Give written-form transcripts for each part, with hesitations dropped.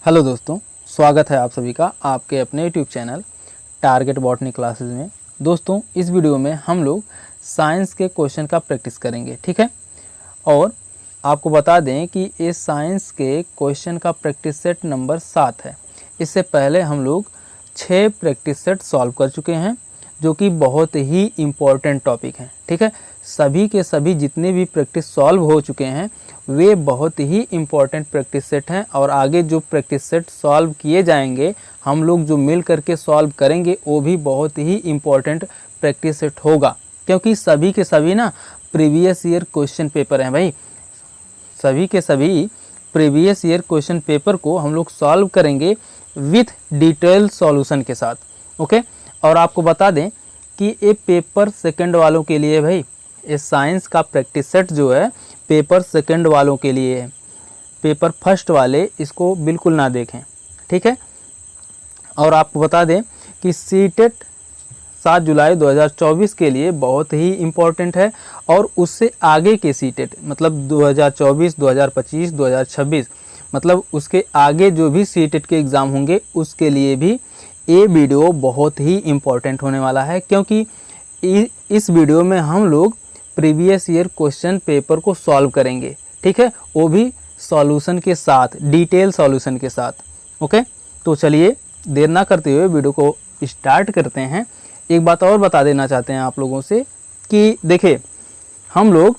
Hello दोस्तों, स्वागत है आप सभी का आपके अपने YouTube channel target botany classes में। दोस्तों, इस वीडियो में हम लोग साइंस के क्वेश्चन का प्रैक्टिस करेंगे, ठीक है। और आपको बता दें कि इस साइंस के क्वेश्चन का प्रैक्टिस सेट नंबर 7 है। इससे पहले हम लोग 6 प्रैक्टिस सेट सॉल्व कर चुके हैं, जो कि बहुत ही इम्पोर्टेंट टॉपिक हैं, ठीक है। सभी के सभी जितने भी प्रैक्टिस सॉल्व हो चुके हैं वे बहुत ही इम्पोर्टेंट प्रैक्टिस सेट हैं, और आगे जो प्रैक्टिस सेट सॉल्व किए जाएंगे हम लोग जो मिल करके सॉल्व करेंगे वो भी बहुत ही इम्पोर्टेंट प्रैक्टिस सेट होगा, क्योंकि सभी के सभी ना प्रीवियस ईयर क्वेश्चन पेपर हैं भाई। सभी के सभी प्रीवियस ईयर क्वेश्चन पेपर को हम लोग सॉल्व करेंगे विथ डिटेल सॉल्यूशन के साथ, ओके। और आपको बता दें कि ये पेपर सेकंड वालों के लिए भाई, ये साइंस का प्रैक्टिस सेट जो है पेपर सेकंड वालों के लिए है। पेपर फर्स्ट वाले इसको बिल्कुल ना देखें, ठीक है। और आपको बता दें कि सीटेट 7 जुलाई 2024 के लिए बहुत ही इम्पोर्टेंट है, और उससे आगे के सीटेट मतलब 2024, 2025, 2026 मतलब उसके आगे जो भी सीटेट के एग्ज़ाम होंगे उसके लिए भी ये वीडियो बहुत ही इम्पोर्टेंट होने वाला है, क्योंकि इस वीडियो में हम लोग प्रीवियस ईयर क्वेश्चन पेपर को सॉल्व करेंगे, ठीक है। वो भी सॉल्यूशन के साथ, डिटेल सॉल्यूशन के साथ, ओके। तो चलिए देर ना करते हुए वीडियो को स्टार्ट करते हैं। एक बात और बता देना चाहते हैं आप लोगों से कि देखिए, हम लोग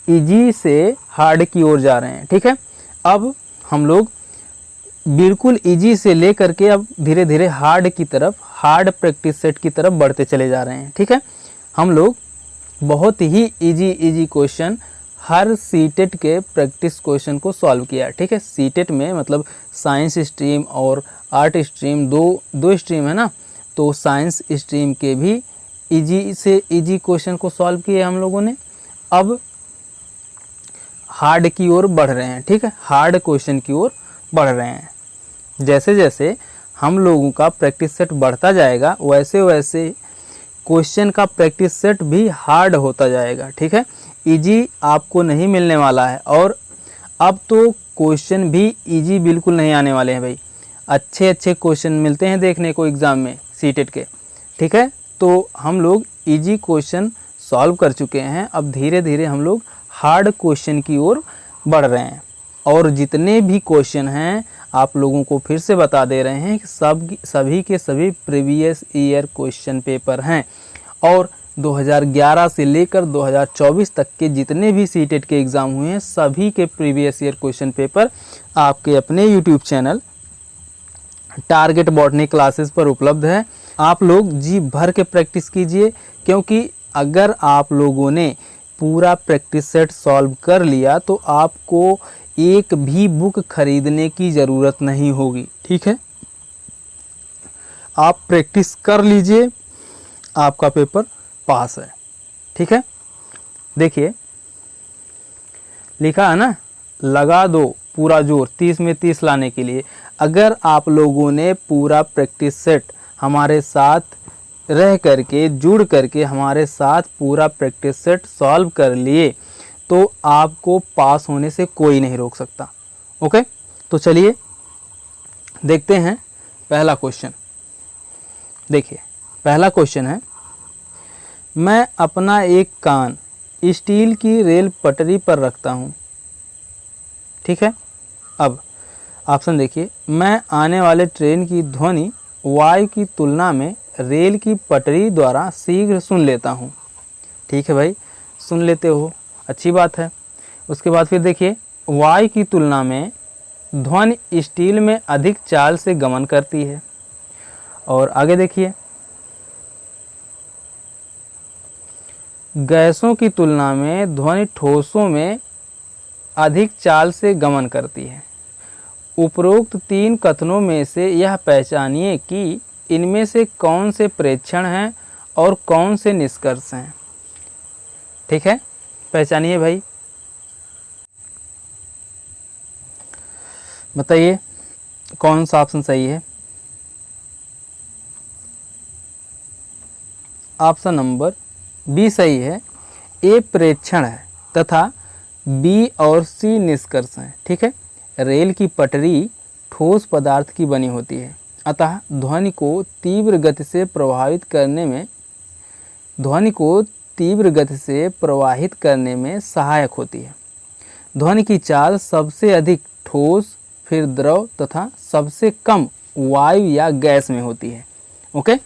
इजी से हार्ड की ओर जा रहे हैं, ठीक है। अब हम लोग बिल्कुल इजी से लेकर के अब धीरे धीरे हार्ड की तरफ, हार्ड प्रैक्टिस सेट की तरफ बढ़ते चले जा रहे हैं, ठीक है। हम लोग बहुत ही इजी क्वेश्चन हर सीटेट के प्रैक्टिस क्वेश्चन को सॉल्व किया, ठीक है। सीटेट में मतलब साइंस स्ट्रीम और आर्ट स्ट्रीम दो स्ट्रीम है ना, तो साइंस स्ट्रीम के भी इजी से इजी क्वेश्चन को सॉल्व किए हम लोगों ने। अब हार्ड की ओर बढ़ रहे हैं, ठीक है। हार्ड क्वेश्चन की ओर बढ़ रहे हैं। जैसे जैसे हम लोगों का प्रैक्टिस सेट बढ़ता जाएगा वैसे वैसे क्वेश्चन का प्रैक्टिस सेट भी हार्ड होता जाएगा, ठीक है। इजी आपको नहीं मिलने वाला है, और अब तो क्वेश्चन भी इजी बिल्कुल नहीं आने वाले हैं भाई। अच्छे अच्छे क्वेश्चन मिलते हैं देखने को एग्ज़ाम में सीटेट के, ठीक है। तो हम लोग इजी क्वेश्चन सॉल्व कर चुके हैं, अब धीरे धीरे हम लोग हार्ड क्वेश्चन की ओर बढ़ रहे हैं। और जितने भी क्वेश्चन हैं आप लोगों को फिर से बता दे रहे हैं कि सभी के सभी प्रीवियस ईयर क्वेश्चन पेपर हैं, और 2011 से लेकर 2024 तक के जितने भी सीटेट के एग्ज़ाम हुए हैं सभी के प्रीवियस ईयर क्वेश्चन पेपर आपके अपने YouTube channel target botany classes पर उपलब्ध है। आप लोग जी भर के प्रैक्टिस कीजिए, क्योंकि अगर आप लोगों ने पूरा प्रैक्टिस सेट सॉल्व कर लिया तो आपको एक भी बुक खरीदने की ज़रूरत नहीं होगी, ठीक है। आप प्रैक्टिस कर लीजिए, आपका पेपर पास है, ठीक है। देखिए लिखा है ना, लगा दो पूरा जोर 30 में 30 लाने के लिए। अगर आप लोगों ने पूरा प्रैक्टिस सेट हमारे साथ रह करके, जुड़ करके हमारे साथ पूरा प्रैक्टिस सेट सॉल्व कर लिए तो आपको पास होने से कोई नहीं रोक सकता, ओके। तो चलिए देखते हैं पहला क्वेश्चन। देखिए पहला क्वेश्चन है, मैं अपना एक कान स्टील की रेल पटरी पर रखता हूँ, ठीक है। अब ऑप्शन देखिए, मैं आने वाले ट्रेन की ध्वनि वायु की तुलना में रेल की पटरी द्वारा शीघ्र सुन लेता हूँ, ठीक है भाई, सुन लेते हो, अच्छी बात है। उसके बाद फिर देखिए, वायु की तुलना में ध्वनि स्टील में अधिक चाल से गमन करती है। और आगे देखिए, गैसों की तुलना में ध्वनि ठोसों में अधिक चाल से गमन करती है। उपरोक्त 3 कथनों में से यह पहचानिए कि इनमें से कौन से प्रेक्षण हैं और कौन से निष्कर्ष हैं, ठीक है। पहचानिए भाई, बताइए कौन सा ऑप्शन सही है। ऑप्शन नंबर बी सही है। ए प्रेक्षण है तथा बी और सी निष्कर्ष हैं, ठीक है। रेल की पटरी ठोस पदार्थ की बनी होती है, अतः ध्वनि को तीव्र गति से प्रवाहित करने में सहायक होती है। ध्वनि की चाल सबसे अधिक ठोस, फिर द्रव तथा सबसे कम वायु या गैस में होती है। ओके,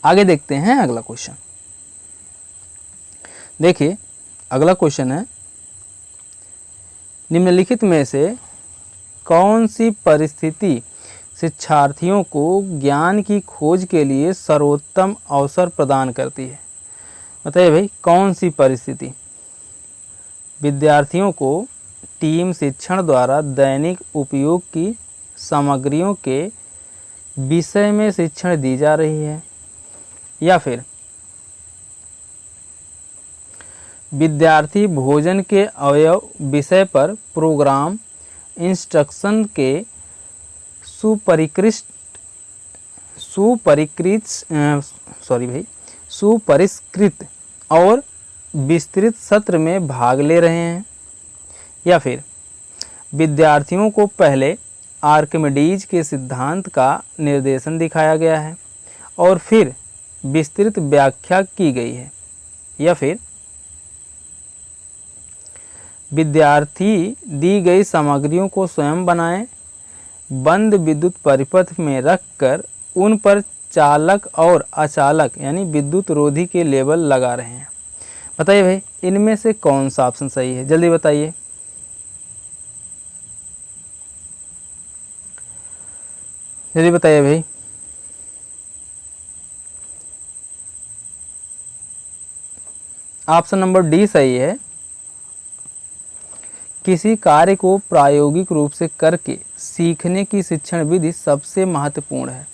आगे देखते हैं अगला क्वेश्चन। देखिए अगला क्वेश्चन है, निम्नलिखित में से कौन सी परिस्थिति शिक्षार्थियों को ज्ञान की खोज के लिए सर्वोत्तम अवसर प्रदान करती है? बताइए भाई, कौन सी परिस्थिति विद्यार्थियों को टीम शिक्षण द्वारा दैनिक उपयोग की सामग्रियों के विषय में शिक्षण दी जा रही है, या फिर विद्यार्थी भोजन के अवयव विषय पर प्रोग्राम इंस्ट्रक्शन के सुपरिष्कृत और विस्तृत सत्र में भाग ले रहे हैं, या फिर विद्यार्थियों को पहले आर्किमिडीज के सिद्धांत का निर्देशन दिखाया गया है और फिर विस्तृत व्याख्या की गई है, या फिर विद्यार्थी दी गई सामग्रियों को स्वयं बनाएं, बंद विद्युत परिपथ में रखकर उन पर चालक और अचालक यानी विद्युत रोधी के लेबल लगा रहे हैं। बताइए भाई, इनमें से कौन सा ऑप्शन सही है? जल्दी बताइए। जल्दी बताइए भाई। ऑप्शन नंबर डी सही है। किसी कार्य को प्रायोगिक रूप से करके सीखने की शिक्षण विधि सबसे महत्वपूर्ण है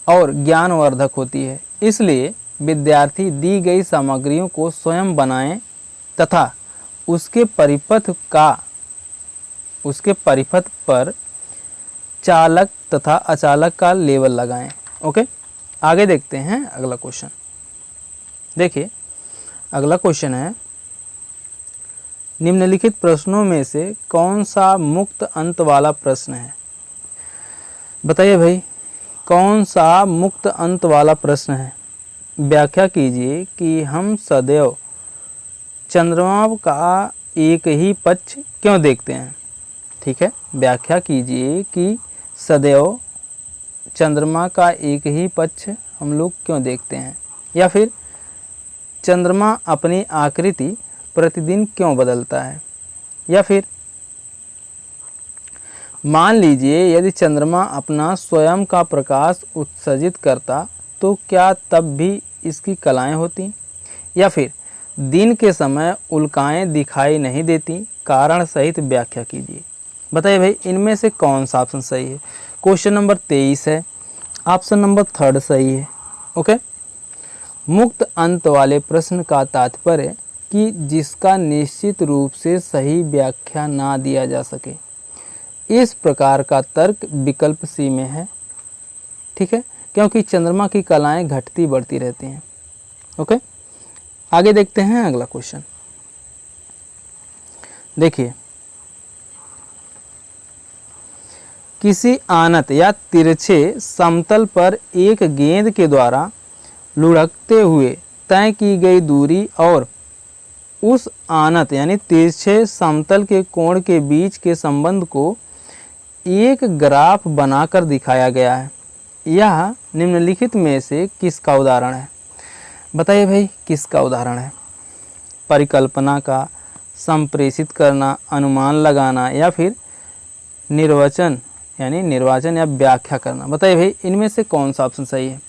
और ज्ञानवर्धक होती है, इसलिए विद्यार्थी दी गई सामग्रियों को स्वयं बनाएं तथा उसके परिपथ पर चालक तथा अचालक का लेबल लगाएं। ओके, आगे देखते हैं अगला क्वेश्चन। देखिए अगला क्वेश्चन है, निम्नलिखित प्रश्नों में से कौन सा मुक्त अंत वाला प्रश्न है? बताइए भाई, कौन सा मुक्त अंत वाला प्रश्न है? व्याख्या कीजिए कि हम सदैव चंद्रमा का एक ही पक्ष क्यों देखते हैं। ठीक है, व्याख्या कीजिए कि सदैव चंद्रमा का एक ही पक्ष हम लोग क्यों देखते हैं, या फिर चंद्रमा अपनी आकृति प्रतिदिन क्यों बदलता है, या फिर मान लीजिए यदि चंद्रमा अपना स्वयं का प्रकाश उत्सर्जित करता तो क्या तब भी इसकी कलाएं होती, या फिर दिन के समय उल्काएं दिखाई नहीं देती। कारण सहित व्याख्या कीजिए। बताइए भाई, इनमें से कौन सा ऑप्शन सही है? क्वेश्चन नंबर 23 है, ऑप्शन नंबर 3 सही है। ओके, मुक्त अंत वाले प्रश्न का तात्पर्य कि जिसका निश्चित रूप से सही व्याख्या ना दिया जा सके। इस प्रकार का तर्क विकल्प सी में है। ठीक है, क्योंकि चंद्रमा की कलाएं घटती बढ़ती रहती हैं। ओके, आगे देखते हैं अगला क्वेश्चन। देखिए, किसी आनत या तिरछे समतल पर एक गेंद के द्वारा लुढ़कते हुए तय की गई दूरी और उस आनत यानी तिरछे समतल के कोण के बीच के संबंध को एक ग्राफ बनाकर दिखाया गया है। यह निम्नलिखित में से किसका उदाहरण है? बताइए भाई, किसका उदाहरण है? परिकल्पना का, संप्रेषित करना, अनुमान लगाना, या फिर निर्वचन या व्याख्या करना। बताइए भाई, इनमें से कौन सा ऑप्शन सही है?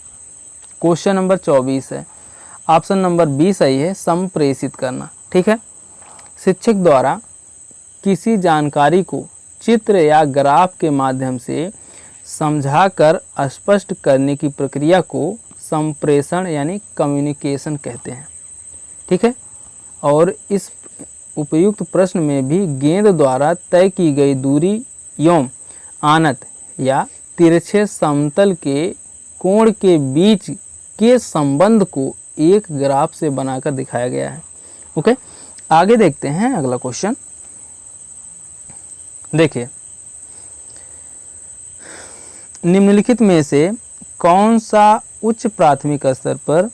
क्वेश्चन नंबर 24 है, ऑप्शन नंबर बी सही है, संप्रेषित करना। ठीक है, शिक्षक द्वारा किसी जानकारी को चित्र या ग्राफ के माध्यम से समझाकर स्पष्ट करने की प्रक्रिया को संप्रेषण यानी कम्युनिकेशन कहते हैं। ठीक है, और इस उपयुक्त प्रश्न में भी गेंद द्वारा तय की गई दूरी एवं आनत या तिरछे समतल के कोण के बीच के संबंध को एक ग्राफ से बनाकर दिखाया गया है। ओके, आगे देखते हैं अगला क्वेश्चन। देखिए, निम्नलिखित में से कौन सा उच्च प्राथमिक स्तर पर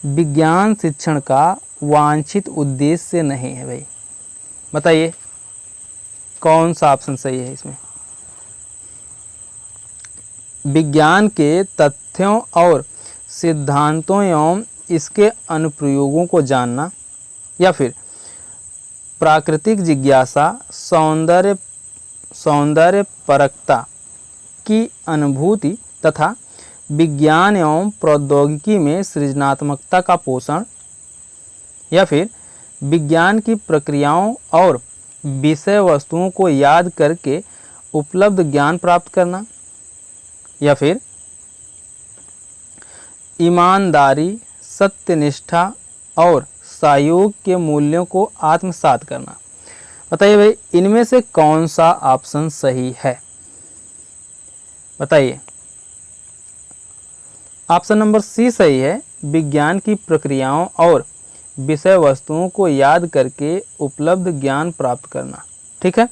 विज्ञान शिक्षण का वांछित उद्देश्य नहीं है भाई? बताइए कौन सा ऑप्शन सही है इसमें? विज्ञान के तथ्यों और सिद्धांतों एवं इसके अनुप्रयोगों को जानना, या फिर प्राकृतिक जिज्ञासा, सौंदर्य परकता की अनुभूति तथा विज्ञान एवं प्रौद्योगिकी में सृजनात्मकता का पोषण, या फिर विज्ञान की प्रक्रियाओं और विषय वस्तुओं को याद करके उपलब्ध ज्ञान प्राप्त करना, या फिर ईमानदारी, सत्यनिष्ठा और सहयोग के मूल्यों को आत्मसात करना। बताइए भाई इनमें से कौन सा ऑप्शन सही है? बताइए। ऑप्शन नंबर सी सही है, विज्ञान की प्रक्रियाओं और विषय वस्तुओं को याद करके उपलब्ध ज्ञान प्राप्त करना। ठीक है।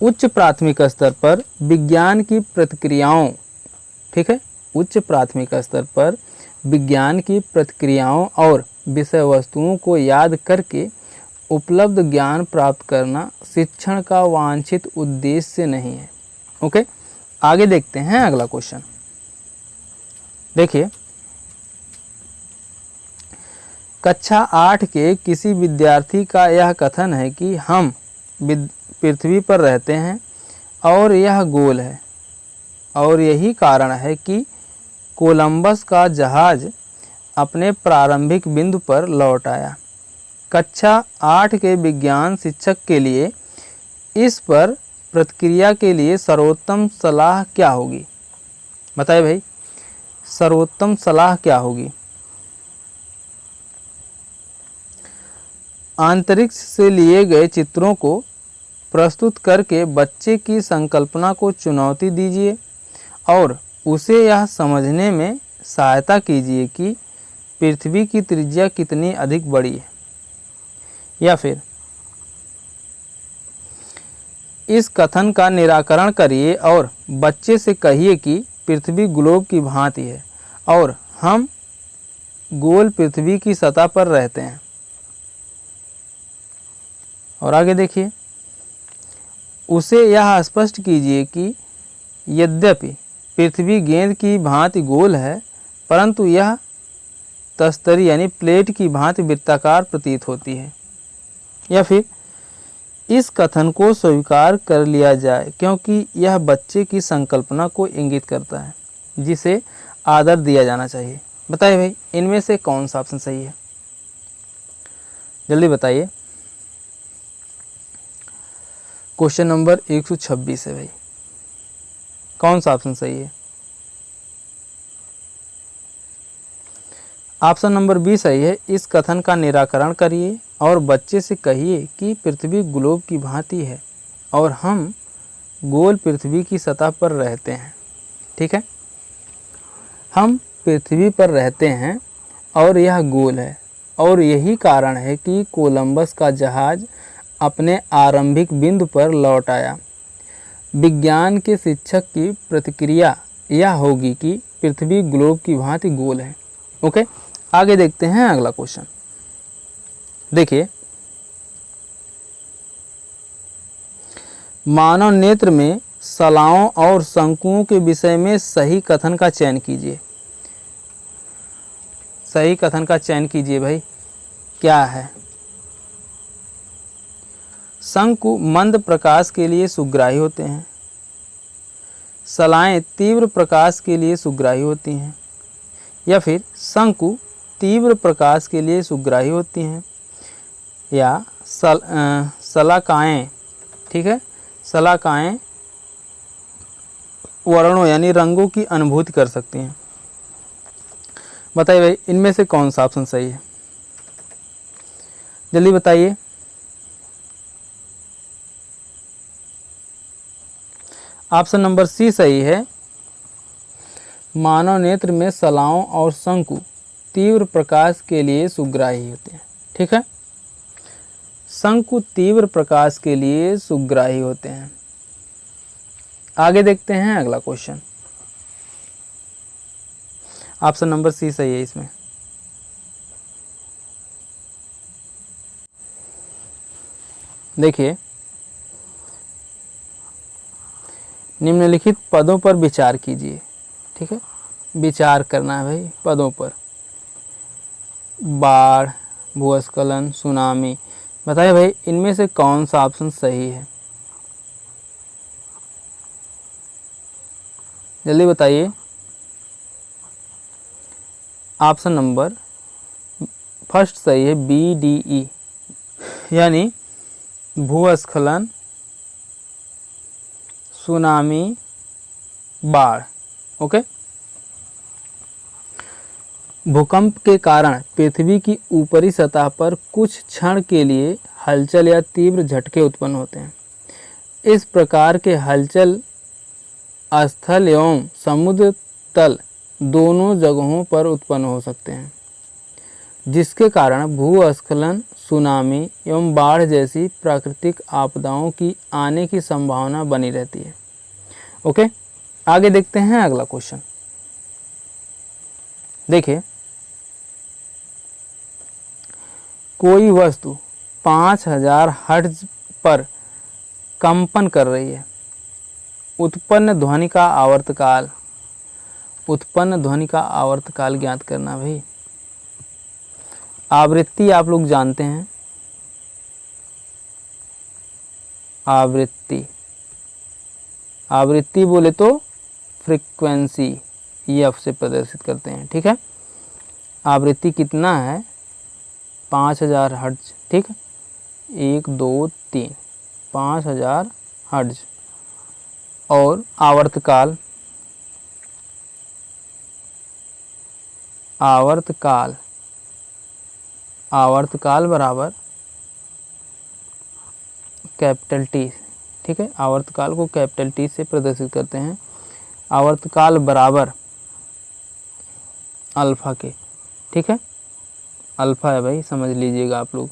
उच्च प्राथमिक स्तर पर विज्ञान की प्रतिक्रियाओं, ठीक है, उच्च प्राथमिक स्तर पर विज्ञान की प्रतिक्रियाओं और विषय वस्तुओं को याद करके उपलब्ध ज्ञान प्राप्त करना शिक्षण का वांछित उद्देश्य नहीं है। ओके, आगे देखते हैं अगला क्वेश्चन। देखिए, कक्षा 8 के किसी विद्यार्थी का यह कथन है कि हम पृथ्वी पर रहते हैं और यह गोल है, और यही कारण है कि कोलंबस का जहाज अपने प्रारंभिक बिंदु पर लौट आया। कक्षा 8 के विज्ञान शिक्षक के लिए इस पर प्रतिक्रिया के लिए सर्वोत्तम सलाह क्या होगी? बताइए भाई, सर्वोत्तम सलाह क्या होगी? अंतरिक्ष से लिए गए चित्रों को प्रस्तुत करके बच्चे की संकल्पना को चुनौती दीजिए और उसे यह समझने में सहायता कीजिए कि पृथ्वी की त्रिज्या कितनी अधिक बड़ी है। या फिर इस कथन का निराकरण करिए और बच्चे से कहिए कि पृथ्वी ग्लोब की भांति है और हम गोल पृथ्वी की सतह पर रहते हैं। और आगे देखिए, उसे यह स्पष्ट कीजिए कि यद्यपि पृथ्वी गेंद की भांति गोल है, परंतु यह तस्तरी यानी प्लेट की भांति वृत्ताकार प्रतीत होती है। या फिर इस कथन को स्वीकार कर लिया जाए क्योंकि यह बच्चे की संकल्पना को इंगित करता है जिसे आदर दिया जाना चाहिए। बताइए भाई इनमें से कौन सा ऑप्शन सही है? जल्दी बताइए। क्वेश्चन नंबर 126 है भाई, कौन सा ऑप्शन सही है? ऑप्शन नंबर बी सही है, इस कथन का निराकरण करिए और बच्चे से कहिए कि पृथ्वी ग्लोब की भांति है और हम गोल पृथ्वी की सतह पर रहते हैं। ठीक है, हम पृथ्वी पर रहते हैं और यह गोल है, और यही कारण है कि कोलंबस का जहाज अपने आरंभिक बिंदु पर लौट आया। विज्ञान के शिक्षक की प्रतिक्रिया यह होगी कि पृथ्वी ग्लोब की भांति गोल है। ओके, आगे देखते हैं अगला क्वेश्चन। देखिए, मानव नेत्र में सलाओं और शंकुओं के विषय में सही कथन का चयन कीजिए। सही कथन का चयन कीजिए भाई, क्या है? शंकु मंद प्रकाश के लिए सुग्राही होते हैं, सलाएं तीव्र प्रकाश के लिए सुग्राही होती हैं, या फिर शंकु तीव्र प्रकाश के लिए सुग्राही होती हैं, या सलाकाएं, ठीक है, सलाकाएं वर्णों यानी रंगों की अनुभूति कर सकती हैं। बताइए भाई इनमें से कौन सा ऑप्शन सही है? जल्दी बताइए। ऑप्शन नंबर सी सही है, मानव नेत्र में सलाओं और शंकु तीव्र प्रकाश के लिए सुग्राही होते हैं। ठीक है, शंकु तीव्र प्रकाश के लिए सुग्राही होते हैं। आगे देखते हैं अगला क्वेश्चन। ऑप्शन नंबर सी सही है इसमें। देखिए, निम्नलिखित पदों पर विचार कीजिए। ठीक है, विचार करना है भाई पदों पर। बाढ़, भूस्खलन, सुनामी। बताइए भाई इनमें से कौन सा ऑप्शन सही है, जल्दी बताइए। ऑप्शन नंबर फर्स्ट सही है, बी डी ई, यानी भूस्खलन, सुनामी, बाढ़। ओके। भूकंप के कारण पृथ्वी की ऊपरी सतह पर कुछ क्षण के लिए हलचल या तीव्र झटके उत्पन्न होते हैं। इस प्रकार के हलचल स्थल एवं समुद्र तल दोनों जगहों पर उत्पन्न हो सकते हैं, जिसके कारण भूस्खलन, सुनामी एवं बाढ़ जैसी प्राकृतिक आपदाओं की आने की संभावना बनी रहती है। ओके, आगे देखते हैं अगला क्वेश्चन। देखिए, कोई वस्तु 5000 हर्ट्ज पर कंपन कर रही है। उत्पन्न ध्वनि का आवर्तकाल, उत्पन्न ध्वनि का आवर्तकाल ज्ञात करना भाई। आवृत्ति आप लोग जानते हैं, आवृत्ति, आवृत्ति बोले तो फ्रीक्वेंसी एफ से प्रदर्शित करते हैं। ठीक है, आवृत्ति कितना है, 5000 हर्ट्ज। ठीक है, 1 2 3, 5000 हर्ट्ज। और आवर्तकाल, आवर्तकाल, आवर्तकाल बराबर कैपिटल टी। ठीक है, आवर्तकाल को कैपिटल टी से प्रदर्शित करते हैं। आवर्तकाल बराबर अल्फा के। ठीक है, अल्फा है भाई, समझ लीजिएगा आप लोग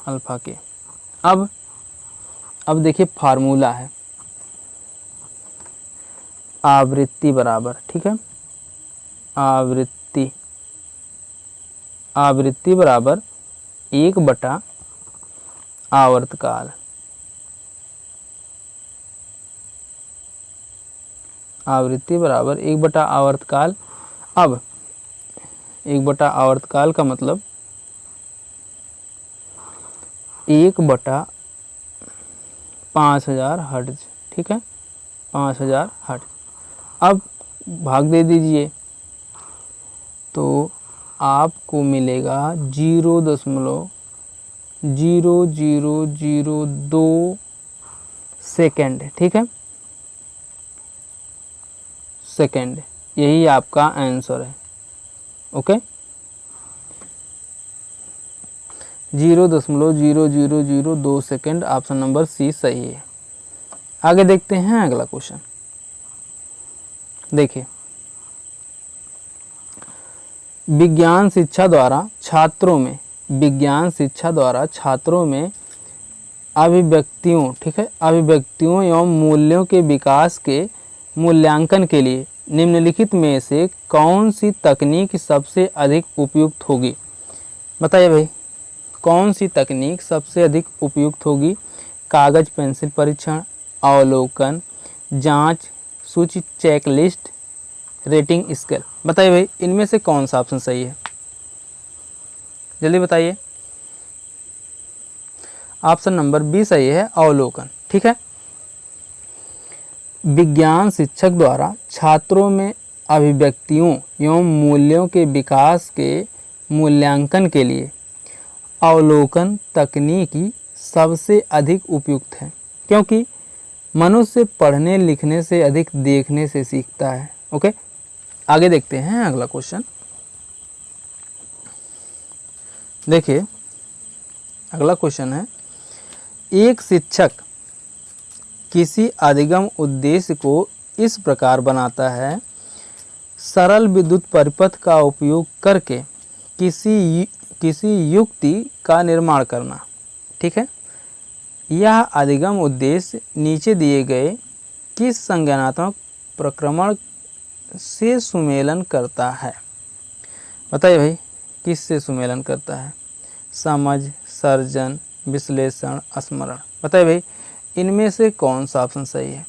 अल्फा के। अब देखिए फार्मूला है, आवृत्ति बराबर, ठीक है, आवृत्ति, आवृत्ति बराबर 1 बटा आवर्तकाल, आवृत्ति बराबर 1 बटा आवर्तकाल। अब 1 बटा आवर्तकाल का मतलब 1 बटा 5000 हर्ट्ज। ठीक है, 5000 हर्ट्ज। अब भाग दे दीजिए तो आपको मिलेगा 0.0002 सेकेंड। ठीक है, सेकेंड, यही आपका आंसर है। Okay, 0.0002 second, option number c सही है। आगे देखते हैं अगला क्वेश्चन। देखिए, विज्ञान शिक्षा द्वारा छात्रों में, विज्ञान शिक्षा द्वारा छात्रों में अभिव्यक्तियों, ठीक है, अभिव्यक्तियों एवं मूल्यों के विकास के मूल्यांकन के लिए निम्नलिखित में से कौन सी तकनीक सबसे अधिक उपयुक्त होगी। बताइए भाई, कौन सी तकनीक सबसे अधिक उपयुक्त होगी। कागज पेंसिल परीक्षण, अवलोकन, जांच, सूची, चेकलिस्ट, रेटिंग स्केल। बताइए भाई इनमें से कौन सा ऑप्शन सही है, जल्दी बताइए। ऑप्शन नंबर बी सही है, अवलोकन। ठीक है, विज्ञान शिक्षक द्वारा छात्रों में अभिव्यक्तियों एवं मूल्यों के विकास के मूल्यांकन के लिए अवलोकन तकनीकी सबसे अधिक उपयुक्त है, क्योंकि मनुष्य पढ़ने लिखने से अधिक देखने से सीखता है। ओके, आगे देखते हैं अगला क्वेश्चन। देखिए, अगला क्वेश्चन है, एक शिक्षक किसी अधिगम उद्देश्य को इस प्रकार बनाता है। सरल विद्युत परिपथ का उपयोग करके किसी युक्ति का निर्माण करना। ठीक है, यह अधिगम उद्देश्य नीचे दिए गए किस संज्ञानात्मक प्रक्रमण से सुमेलन करता है? बताइए भाई, किस से सुमेलन करता है? समझ, सर्जन, विश्लेषण, स्मरण। बताइए भाई, इनमें से कौन सा ऑप्शन सही है?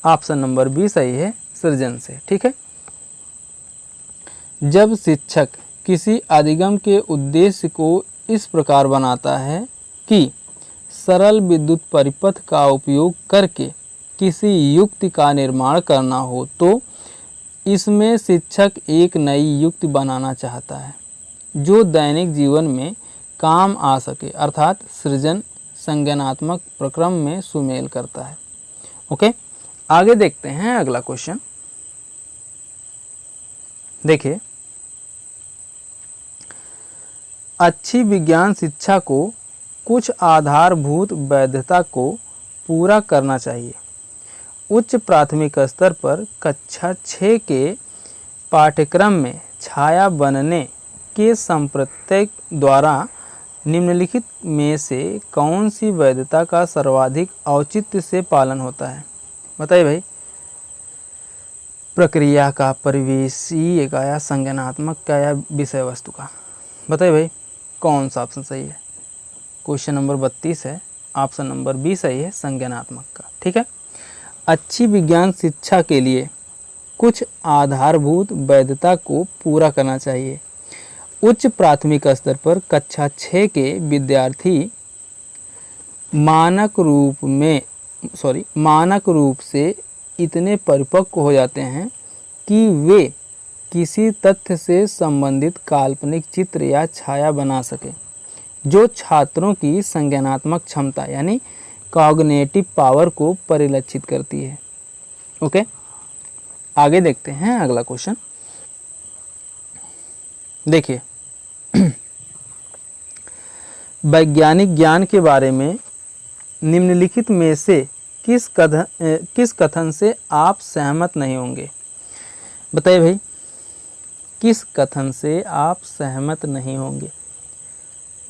ऑप्शन नंबर बी सही है, सृजन से। ठीक है। जब शिक्षक किसी अधिगम के उद्देश्य को इस प्रकार बनाता है कि सरल विद्युत परिपथ का उपयोग करके किसी युक्ति का निर्माण करना हो, तो इसमें शिक्षक एक नई युक्ति बनाना चाहता है जो दैनिक जीवन में काम आ सके, अर्थात सृजन संज्ञानात्मक प्रक्रम में सुमेल करता है। ओके, आगे देखते हैं अगला क्वेश्चन। देखिए, अच्छी विज्ञान शिक्षा को कुछ आधारभूत वैधता को पूरा करना चाहिए। उच्च प्राथमिक स्तर पर कक्षा 6 के पाठ्यक्रम में छाया बनने के संप्रत्यय द्वारा निम्नलिखित में से कौन सी वैधता का सर्वाधिक औचित्य से पालन होता है? बताइए भाई, प्रक्रिया का, परिवेशीय का, या संज्ञानात्मक का, या विषय वस्तु का? बताइए भाई, कौन सा ऑप्शन सही है? क्वेश्चन नंबर 32 है, ऑप्शन नंबर बी सही है, संज्ञानात्मक का। ठीक है। अच्छी विज्ञान शिक्षा के लिए कुछ आधारभूत वैधता को पूरा करना चाहिए। उच्च प्राथमिक स्तर पर कक्षा 6 के विद्यार्थी मानक रूप से इतने परिपक्व हो जाते हैं कि वे किसी तथ्य से संबंधित काल्पनिक चित्र या छाया बना सके जो छात्रों की संज्ञानात्मक क्षमता यानी कॉग्निटिव पावर को परिलक्षित करती है। ओके, आगे देखते हैं अगला क्वेश्चन। देखिए, वैज्ञानिक ज्ञान के बारे में निम्नलिखित में से किस कथन से आप सहमत नहीं होंगे? बताइए भाई, किस कथन से आप सहमत नहीं होंगे?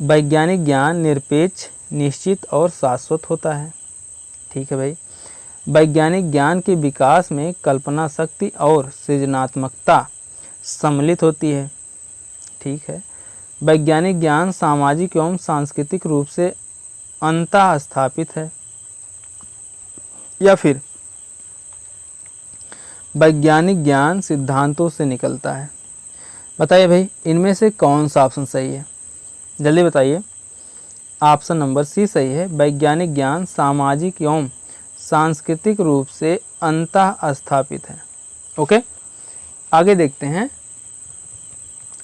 वैज्ञानिक ज्ञान निरपेक्ष, निश्चित और शाश्वत होता है। ठीक है भाई। वैज्ञानिक ज्ञान के विकास में कल्पना शक्ति और सृजनात्मकता सम्मिलित होती है। ठीक है। वैज्ञानिक ज्ञान सामाजिक एवं सांस्कृतिक रूप से अंतः स्थापित है। या फिर वैज्ञानिक ज्ञान सिद्धांतों से निकलता है। बताइए भाई, इनमें से कौन सा ऑप्शन सही है? जल्दी बताइए। ऑप्शन नंबर सी सही है, वैज्ञानिक ज्ञान सामाजिक एवं सांस्कृतिक रूप से अंतः स्थापित है। ओके, आगे देखते हैं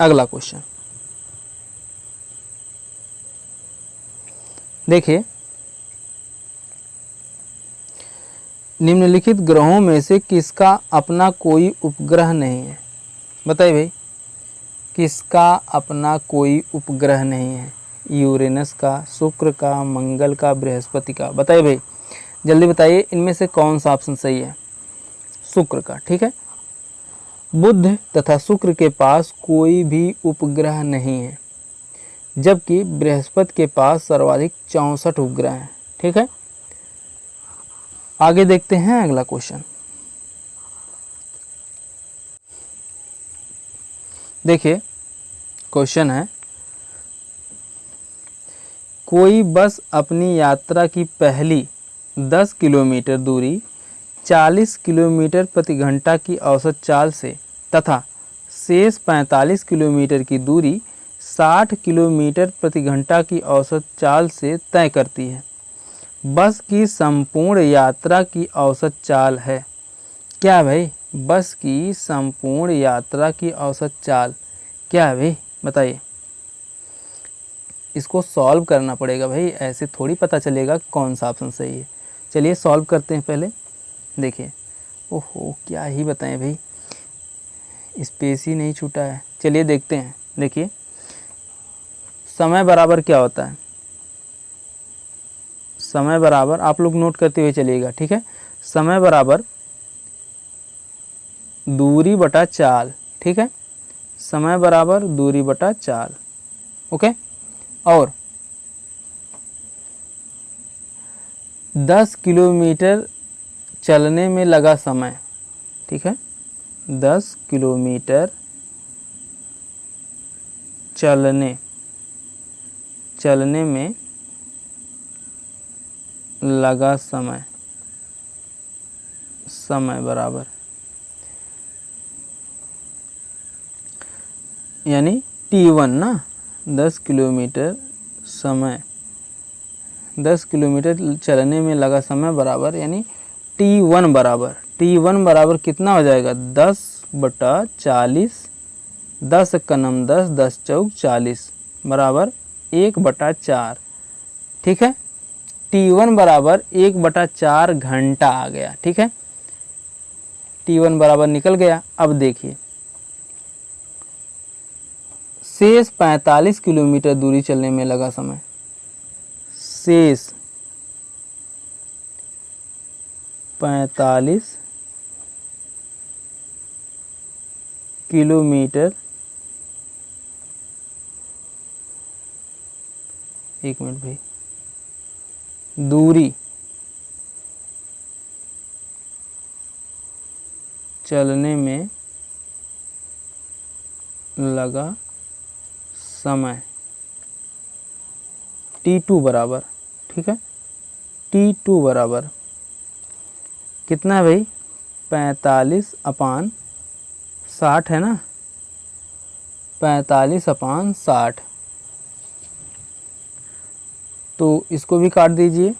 अगला क्वेश्चन। देखिए, निम्नलिखित ग्रहों में से किसका अपना कोई उपग्रह नहीं है? बताइए भाई, किसका अपना कोई उपग्रह नहीं है? यूरेनस का, शुक्र का, मंगल का, बृहस्पति का? बताइए भाई, जल्दी बताइए, इनमें से कौन सा ऑप्शन सही है? शुक्र का। ठीक है। बुध तथा शुक्र के पास कोई भी उपग्रह नहीं है, जबकि बृहस्पति के पास सर्वाधिक 64 उपग्रह हैं। ठीक है। आगे देखते हैं अगला क्वेश्चन। देखिए, क्वेश्चन है, कोई बस अपनी यात्रा की पहली 10 किलोमीटर दूरी 40 किलोमीटर प्रति घंटा की औसत चाल से तथा शेष 45 किलोमीटर की दूरी 60 किलोमीटर प्रति घंटा की औसत चाल से तय करती है। बस की संपूर्ण यात्रा की औसत चाल है। क्या भाई? बस की संपूर्ण यात्रा की औसत चाल क्या है भाई? बताइए। इसको सॉल्व करना पड़ेगा भाई, ऐसे थोड़ी पता चलेगा कौन सा ऑप्शन सही है। चलिए सॉल्व करते हैं पहले। देखिए, ओहो क्या ही बताएं भाई, स्पेस ही नहीं छूटा है। चलिए देखते हैं। देखिए, समय बराबर क्या होता है? समय बराबर, आप लोग नोट करते हुए चलिएगा, ठीक है। समय बराबर दूरी बटा चाल, ठीक है। समय बराबर दूरी बटा चाल, ओके। और 10 किलोमीटर चलने में लगा समय, ठीक है, 10 किलोमीटर चलने में लगा समय बराबर, यानी T1 ना, 10 किलोमीटर चलने में लगा समय बराबर, यानी T1 बराबर कितना हो जाएगा, 10/40, 10 का नम 10, 10 चौक 40 बराबर 1/4, ठीक है। T1 बराबर 1/4 घंटा आ गया, ठीक है। T1 बराबर निकल गया। अब देखिए शेष 45 किलोमीटर दूरी चलने में लगा समय, शेष 45 किलोमीटर, एक मिनट भाई, दूरी चलने में लगा समय T2 बराबर, ठीक है, T2 बराबर कितना है भाई, 45/60 है ना, 45/60, तो इसको भी काट दीजिए,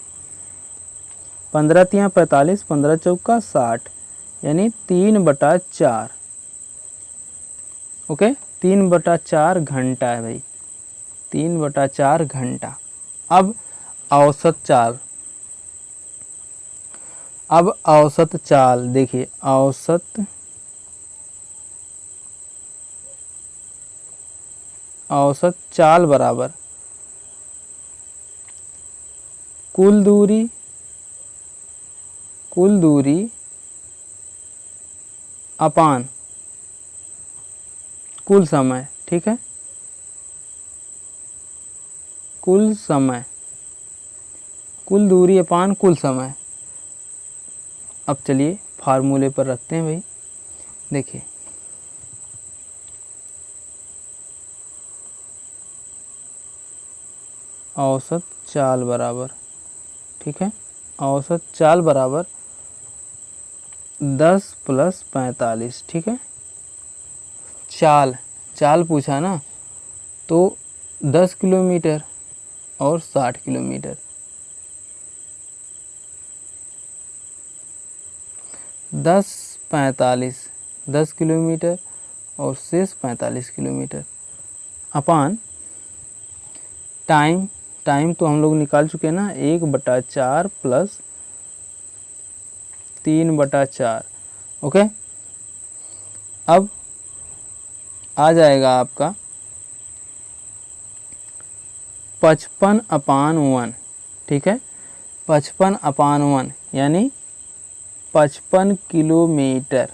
15 तियाँ 45, 15 चौका 60, यानी 3/4, ओके, 3/4 घंटा है भाई, 3/4 घंटा। अब औसत चाल देखिए, औसत चाल बराबर कुल दूरी अपान कुल समय, ठीक है, कुल दूरी अपान कुल समय। अब चलिए फार्मूले पर रखते हैं भाई, देखिए औसत चाल बराबर, ठीक है, औसत चाल बराबर 10 + 45, ठीक है। चाल पूछा ना, तो 10 किलोमीटर और 60 किलोमीटर, 10 किलोमीटर और शेष 45 किलोमीटर अपान टाइम तो हम लोग निकाल चुके हैं ना, 1/4 + 3/4, ओके। अब आ जाएगा आपका 55/1, ठीक है, 55/1 यानी 55 किलोमीटर,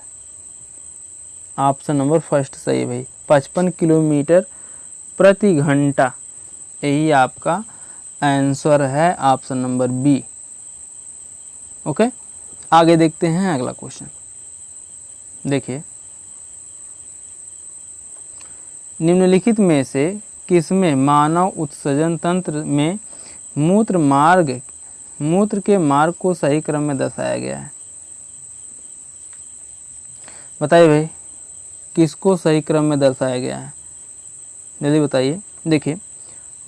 ऑप्शन नंबर फर्स्ट सही है भाई, 55 किलोमीटर प्रति घंटा, यही आपका आंसर है, ऑप्शन नंबर बी, ओके। आगे देखते हैं अगला क्वेश्चन, देखिए निम्नलिखित में से किसमें मानव उत्सर्जन तंत्र में मूत्र के मार्ग को सही क्रम में दर्शाया गया है, बताइए भाई, किसको सही क्रम में दर्शाया गया है, जल्दी बताइए। देखिए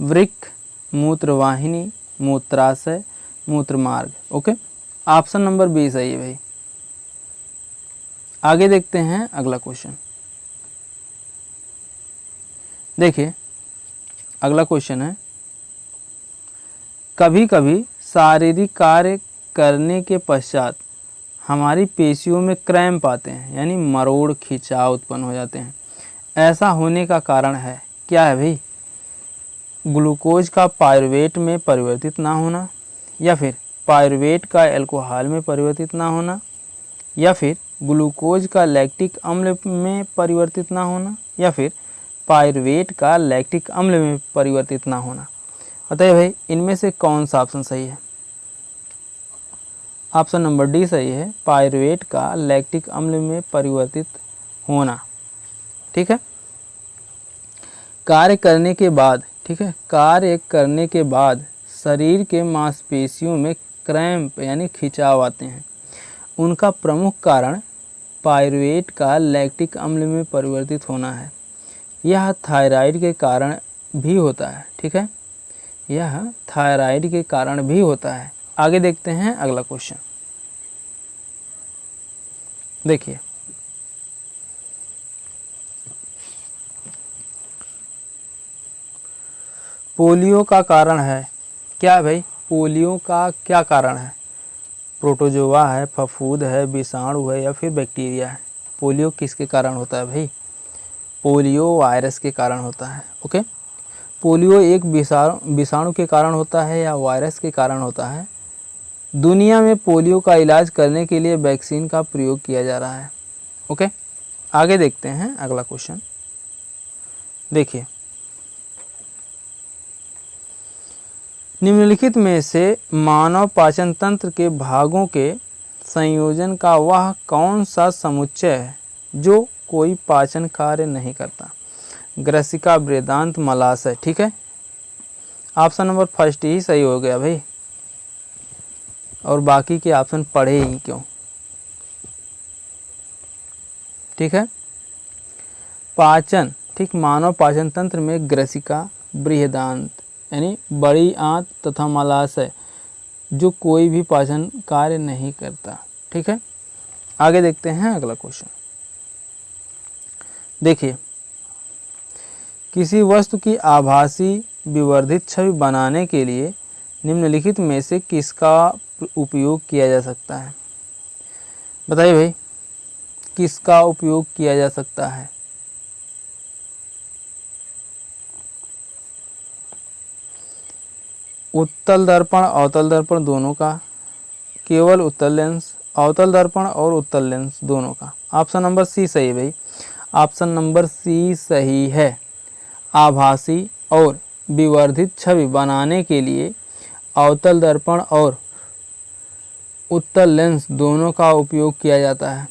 वृक्क, मूत्रवाहिनी, मूत्राशय, मूत्र मार्ग, ओके, ऑप्शन नंबर बी सही है भाई। आगे देखते हैं अगला क्वेश्चन, देखिए अगला क्वेश्चन है, कभी कभी शारीरिक कार्य करने के पश्चात हमारी पेशियों में क्रैम्प आते हैं, यानी मरोड़ खिंचाव उत्पन्न हो जाते हैं, ऐसा होने का कारण है क्या है भाई, ग्लूकोज का पायरुवेट में परिवर्तित ना होना, या फिर पायरुवेट का अल्कोहल में परिवर्तित ना होना, या फिर ग्लूकोज का लैक्टिक अम्ल में परिवर्तित ना होना, या फिर पायरुवेट का लैक्टिक अम्ल में परिवर्तित ना होना। बताइए भाई, इनमें से कौन सा ऑप्शन सही है, ऑप्शन नंबर डी सही है, पायरुवेट का लैक्टिक अम्ल में परिवर्तित होना। ठीक है, कार्य करने के बाद, ठीक है, कार्य करने के बाद शरीर के मांसपेशियों में क्रैम्प यानी खिंचाव आते हैं। उनका प्रमुख कारण पायरुवेट का लैक्टिक अम्ल में परिवर्तित होना है। यह थायराइड के कारण भी होता है। ठीक है, यह थायराइड के कारण भी होता है। आगे देखते हैं अगला क्वेश्चन। देखिए, पोलियो का कारण है क्या भाई? पोलियो का क्या कारण है? प्रोटोजोआ है, फफूंद है, विषाणु है या फिर बैक्टीरिया है? पोलियो किसके कारण होता है भाई? पोलियो वायरस के कारण होता है। ओके, पोलियो एक विषाणु के कारण होता है या वायरस के कारण होता है? दुनिया में पोलियो का इलाज करने के लिए वैक्सीन का प्रयोग किया जा रहा है। ओके, आगे देखते हैं अगला क्वेश्चन। देखिए, निम्नलिखित में से मानव पाचन तंत्र के भागों के संयोजन का वह कौन सा समुच्चय है जो कोई पाचन कार्य नहीं करता? ग्रसिका, बृहदान्त्र, मलाशय। ठीक है, ऑप्शन नंबर फर्स्ट ही सही हो गया भाई, और बाकी के ऑप्शन पढ़े ही क्यों? ठीक है, पाचन, ठीक, मानव पाचन तंत्र में ग्रसिका, बृहदान्त्र यानी बड़ी आंत तथा मलाशय जो कोई भी पाचन कार्य नहीं करता। ठीक है, आगे देखते हैं अगला क्वेश्चन। देखिए, किसी वस्तु की आभासी विवर्धित छवि बनाने के लिए निम्नलिखित में से किसका उपयोग किया जा सकता है? बताइए भाई, किसका उपयोग किया जा सकता है? उत्तल दर्पण, अवतल दर्पण दोनों का, केवल उत्तल लेंस, अवतल दर्पण और उत्तल लेंस दोनों का? ऑप्शन नंबर सी सही है भाई, ऑप्शन नंबर सी सही है। आभासी और विवर्धित छवि बनाने के लिए अवतल दर्पण और उत्तल लेंस दोनों का उपयोग किया जाता है,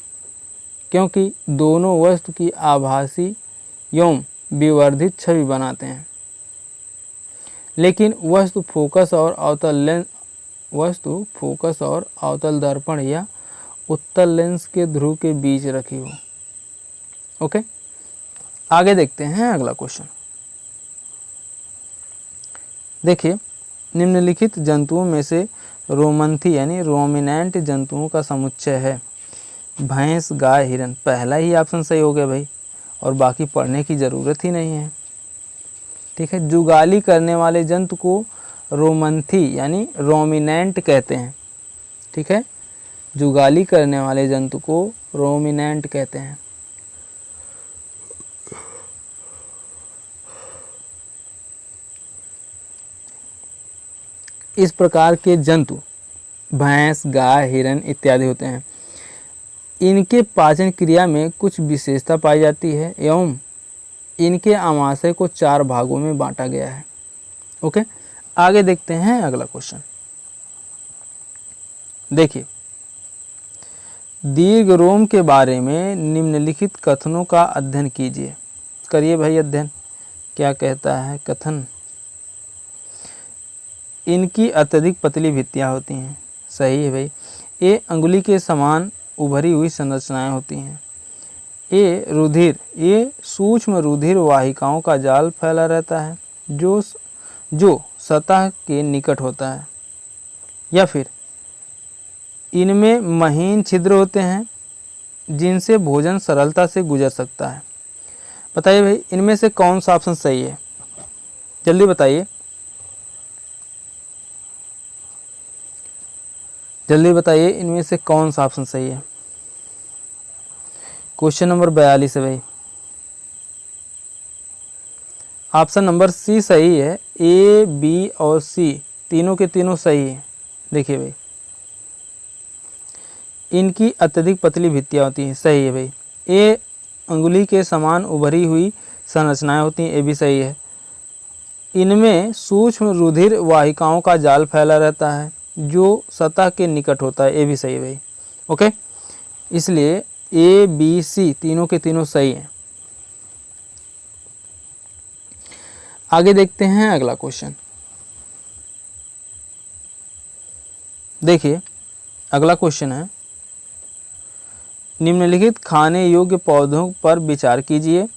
क्योंकि दोनों वस्तु की आभासी एवं विवर्धित छवि बनाते हैं। लेकिन वस्तु फोकस और अवतल दर्पण या उत्तल लेंस के ध्रुव के बीच रखी हो। ओके, आगे देखते हैं अगला क्वेश्चन। देखिए, निम्नलिखित जंतुओं में से रोमंथी यानी रोमिनेंट जंतुओं का समुच्चय है? भैंस, गाय, हिरन। पहला ही ऑप्शन सही हो गया भाई, और बाकी पढ़ने की ज़रूरत ही नहीं है। ठीक है, जुगाली करने वाले जंतु को रोमंथी यानी रोमिनेंट कहते हैं। ठीक है, जुगाली करने वाले जंतु को रोमिनेंट कहते हैं। इस प्रकार के जंतु भैंस, गाय, हिरन इत्यादि होते हैं। इनके पाचन क्रिया में कुछ विशेषता पाई जाती है एवं इनके आमाशय को 4 भागों में बांटा गया है। ओके, आगे देखते हैं अगला क्वेश्चन। देखिए, दीर्घ रोम के बारे में निम्नलिखित कथनों का अध्ययन कीजिए। करिए भाई अध्ययन, क्या कहता है कथन? इनकी अत्यधिक पतली भित्तियाँ होती हैं। सही है भाई। ये अंगुली के समान उभरी हुई संरचनाएं होती हैं। ये सूक्ष्म रुधिर वाहिकाओं का जाल फैला रहता है जो सतह के निकट होता है। या फिर इनमें महीन छिद्र होते हैं जिनसे भोजन सरलता से गुजर सकता है। बताइए भाई, इनमें से कौन सा ऑप्शन सही है? जल्दी बताइए, जल्दी बताइए, इनमें से कौन सा ऑप्शन सही है? क्वेश्चन नंबर 42 है भाई, ऑप्शन नंबर सी सही है। ए, बी और सी तीनों के तीनों सही है। देखिए भाई, इनकी अत्यधिक पतली भित्तियाँ होती हैं। सही है भाई। ए अंगुली के समान उभरी हुई संरचनाएं होती हैं। ये भी सही है। इनमें सूक्ष्म रुधिर वाहिकाओं का जाल फैला रहता है जो सतह के निकट होता है, ये भी सही है भाई। ओके, इसलिए ए बी सी तीनों के तीनों सही हैं। आगे देखते हैं अगला क्वेश्चन। देखिए अगला क्वेश्चन है, निम्नलिखित खाने योग्य पौधों पर विचार कीजिए।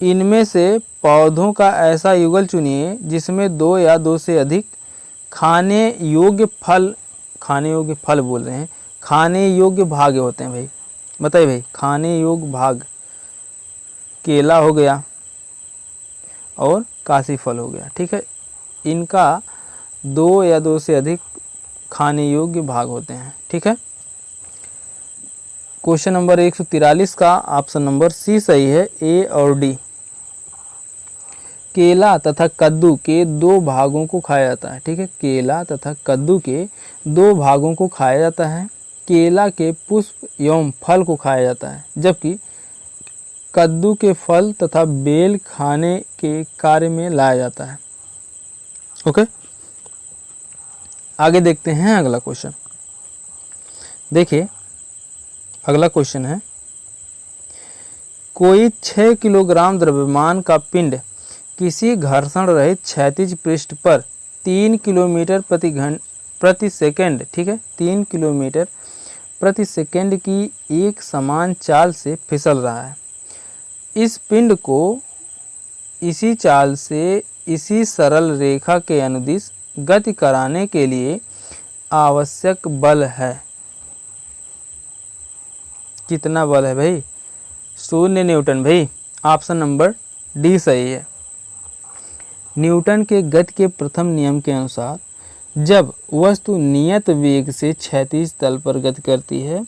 इनमें से पौधों का ऐसा युगल चुनिए जिसमें दो या दो से अधिक खाने योग्य फल बोल रहे हैं, खाने योग्य भाग होते हैं भाई। बताइए भाई, खाने योग्य भाग केला हो गया और काशी फल हो गया, ठीक है। इनका दो या दो से अधिक खाने योग्य भाग होते हैं, ठीक है। क्वेश्चन नंबर 143 का ऑप्शन नंबर सी सही है, ए और डी। केला तथा कद्दू के दो भागों को खाया जाता है, ठीक है। केला तथा कद्दू के दो भागों को खाया जाता है। केला के पुष्प एवं फल को खाया जाता है, जबकि कद्दू के फल तथा बेल खाने के कार्य में लाया जाता है। ओके, आगे देखते हैं अगला क्वेश्चन। देखिए अगला क्वेश्चन है, कोई 6 किलोग्राम द्रव्यमान का पिंड किसी घर्षण रहित क्षैतिज पृष्ठ पर 3 किलोमीटर प्रति सेकंड, ठीक है, 3 किलोमीटर प्रति सेकंड की एक समान चाल से फिसल रहा है। इस पिंड को इसी चाल से इसी सरल रेखा के अनुदिश गति कराने के लिए आवश्यक बल है। कितना बल है भाई? 0 न्यूटन भाई। ऑप्शन नंबर डी सही है। न्यूटन के गति के प्रथम नियम के अनुसार जब वस्तु नियत वेग से क्षैतिज तल पर गति करती है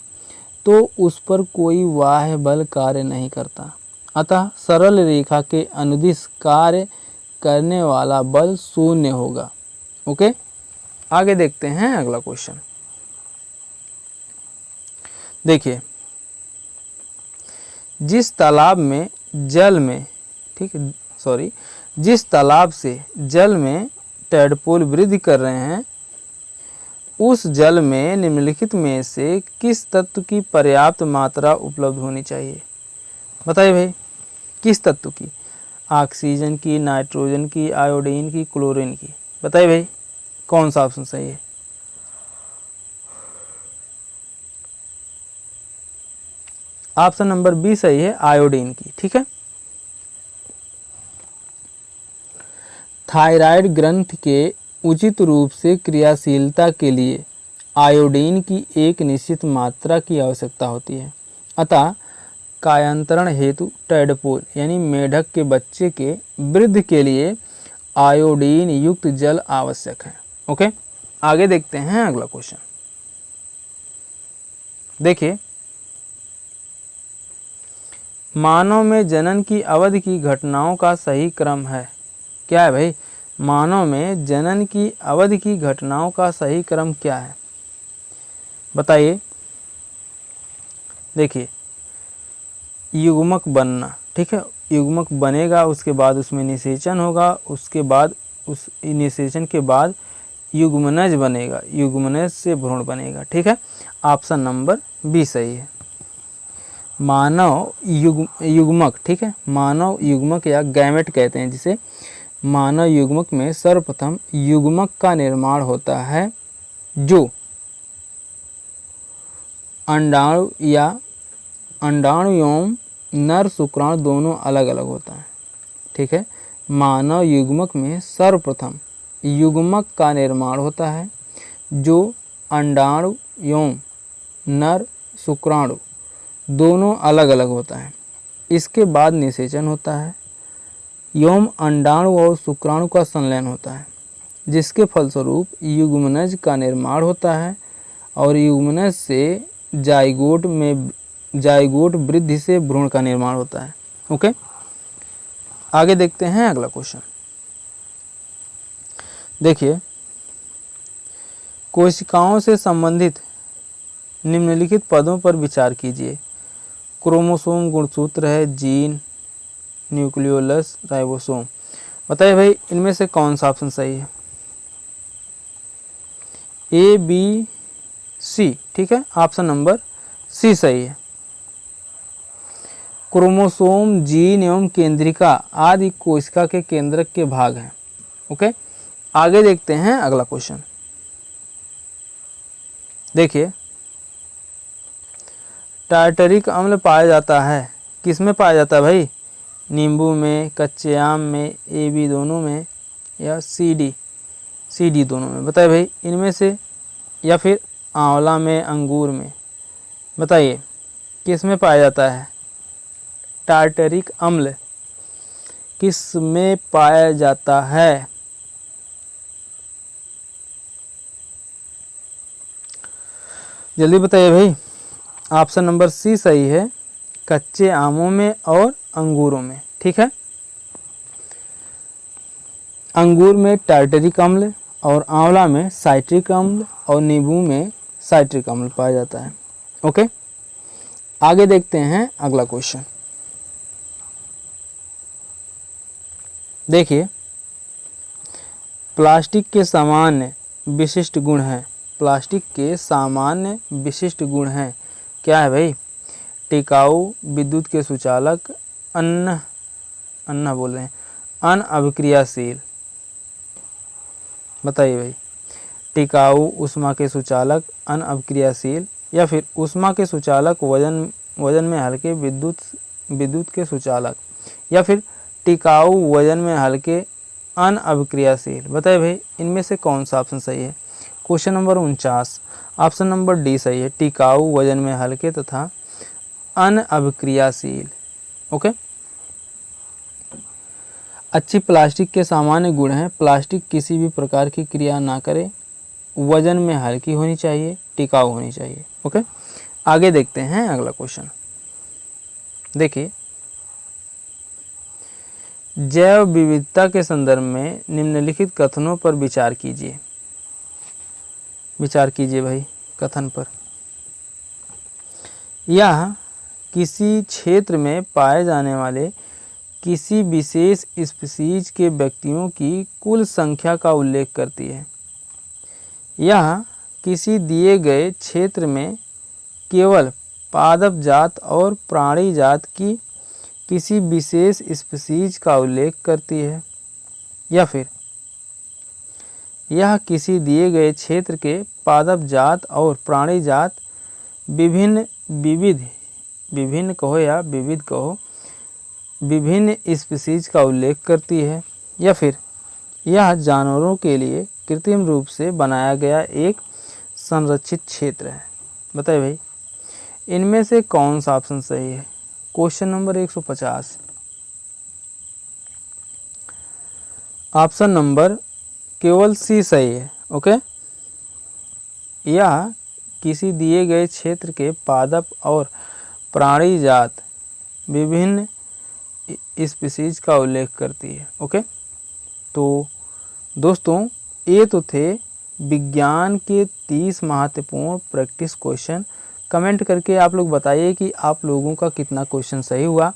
तो उस पर कोई बाह्य बल कार्य नहीं करता, अतः सरल रेखा के अनुदिश कार्य करने वाला बल 0 होगा। ओके, आगे देखते हैं अगला क्वेश्चन। देखिए, जिस तालाब से जल में टैडपोल वृद्धि कर रहे हैं, उस जल में निम्नलिखित में से किस तत्व की पर्याप्त मात्रा उपलब्ध होनी चाहिए? बताइए भाई, किस तत्व की? ऑक्सीजन की, नाइट्रोजन की, आयोडीन की, क्लोरीन की? बताइए भाई, कौन सा ऑप्शन सही है? ऑप्शन नंबर बी सही है, आयोडीन की, ठीक है। थायराइड ग्रंथि के उचित रूप से क्रियाशीलता के लिए आयोडीन की एक निश्चित मात्रा की आवश्यकता होती है, अतः कायांतरण हेतु टैडपोल यानी मेढक के बच्चे के वृद्धि के लिए आयोडीन युक्त जल आवश्यक है। ओके, आगे देखते हैं अगला क्वेश्चन। देखिए, मानव में जनन की अवधि की घटनाओं का सही क्रम है। क्या है भाई? मानव में जनन की अवधि की घटनाओं का सही क्रम क्या है? बताइए। देखिए, युग्मक बनना, ठीक है, युग्मक बनेगा, उसके बाद उसमें निषेचन होगा, उसके बाद उस निषेचन के बाद युग्मनज बनेगा, युग्मनज से भ्रूण बनेगा, ठीक है। ऑप्शन नंबर बी सही है। मानव युग्मक, ठीक है, मानव युग्मक या गैमेट कहते हैं जिसे। मानव युग्मक में सर्वप्रथम युग्मक का निर्माण होता है जो अंडाणु या अंडाणु एवं नर शुक्राणु दोनों अलग अलग होता है, ठीक है। मानव युग्मक में सर्वप्रथम युग्मक का निर्माण होता है जो अंडाणु एवं नर शुक्राणु दोनों अलग अलग होता है। इसके बाद निषेचन होता है एवं अंडाणु और शुक्राणु का संलयन होता है, जिसके फलस्वरूप युग्मनज का निर्माण होता है और युग्मनज से जाइगोट वृद्धि से भ्रूण का निर्माण होता है। ओके, आगे देखते हैं अगला क्वेश्चन। देखिए, कोशिकाओं से संबंधित निम्नलिखित पदों पर विचार कीजिए। क्रोमोसोम गुणसूत्र है, जीन, न्यूक्लियोलस, राइबोसोम। बताइए भाई, इनमें से कौन सा ऑप्शन सही है? ए बी सी, ठीक है, ऑप्शन नंबर सी सही है। क्रोमोसोम, जीन एवं केंद्रिका आदि कोशिका के केंद्रक के भाग हैं। ओके, आगे देखते हैं अगला क्वेश्चन। देखिए, टार्टरिक अम्ल पाया जाता है, किसमें पाया जाता है भाई? नींबू में, कच्चे आम में, ए बी दोनों में, या सी डी दोनों में? बताइए भाई, इनमें से, या फिर आंवला में, अंगूर में? बताइए किस में पाया जाता है टार्टरिक अम्ल? किस में पाया जाता है? जल्दी बताइए भाई। ऑप्शन नंबर सी सही है, कच्चे आमों में और अंगूरों में, ठीक है। अंगूर में टार्टरिक अम्ल, और आंवला में साइट्रिक अम्ल, और नींबू में साइट्रिक अम्ल पाया जाता है। ओके, आगे देखते हैं अगला क्वेश्चन। देखिए, प्लास्टिक के सामान्य विशिष्ट गुण हैं। प्लास्टिक के सामान्य विशिष्ट गुण हैं, क्या है भाई? टिकाऊ, विद्युत के सुचालक, अन्ना बोल रहे हैं, अनअभिक्रियाशील। बताइए भाई, टिकाऊ, ऊष्मा के सुचालक, अनअभिक्रियाशील, या फिर ऊष्मा के सुचालक, वजन में हल्के, विद्युत के सुचालक, या फिर टिकाऊ, वजन में हल्के, अनअभिक्रियाशील? बताइए भाई, इनमें से कौन सा ऑप्शन सही है? Question number 49, option number D सही है, टिकाऊ, वजन में हल्के तथा अनअभिक्रियाशील। ओके, अच्छी प्लास्टिक के सामान्य गुण हैं, प्लास्टिक किसी भी प्रकार की क्रिया ना करे, वजन में हल्की होनी चाहिए, टिकाऊ होनी चाहिए। ओके, आगे देखते हैं अगला क्वेश्चन। देखिए, जैव विविधता के संदर्भ में निम्नलिखित कथनों पर विचार कीजिए। विचार कीजिए भाई कथन पर। यह किसी क्षेत्र में पाए जाने वाले किसी विशेष स्पीशीज के व्यक्तियों की कुल संख्या का उल्लेख करती है। यह किसी दिए गए क्षेत्र में केवल पादप जात और प्राणी जात की किसी विशेष स्पीशीज का उल्लेख करती है, या फिर यह किसी दिए गए क्षेत्र के पादप जात और प्राणी जात विभिन्न कहो विभिन्न स्पीशीज का उल्लेख करती है, या फिर यह जानवरों के लिए कृत्रिम रूप से बनाया गया एक संरक्षित क्षेत्र है। बताइए भाई, इनमें से कौन सा ऑप्शन सही है? क्वेश्चन नंबर 150, ऑप्शन नंबर केवल सी सही है। ओके, यह किसी दिए गए क्षेत्र के पादप और प्राणी जात विभिन्न स्पीशीज का उल्लेख करती है। ओके, तो दोस्तों, ये तो थे विज्ञान के 30 महत्वपूर्ण प्रैक्टिस क्वेश्चन। कमेंट करके आप लोग बताइए कि आप लोगों का कितना क्वेश्चन सही हुआ।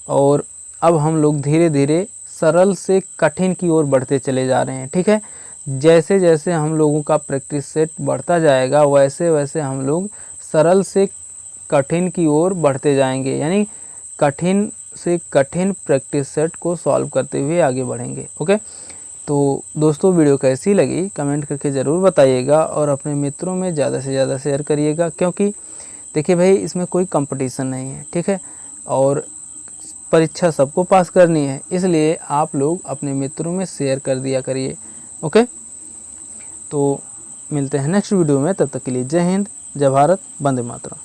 और अब हम लोग धीरे धीरे सरल से कठिन की ओर बढ़ते चले जा रहे हैं, ठीक है। जैसे जैसे हम लोगों का प्रैक्टिस सेट बढ़ता जाएगा, वैसे वैसे हम लोग सरल से कठिन की ओर बढ़ते जाएंगे, यानी कठिन से कठिन प्रैक्टिस सेट को सॉल्व करते हुए आगे बढ़ेंगे। ओके, तो दोस्तों, वीडियो कैसी लगी कमेंट करके ज़रूर बताइएगा, और अपने मित्रों में ज़्यादा से ज़्यादा शेयर करिएगा, क्योंकि देखिए भाई, इसमें कोई कंपटीशन नहीं है, ठीक है, और परीक्षा सबको पास करनी है, इसलिए आप लोग अपने मित्रों में शेयर कर दिया करिए। ओके, तो मिलते हैं नेक्स्ट वीडियो में, तब तक के लिए जय हिंद, जय भारत, वंदे मातरम।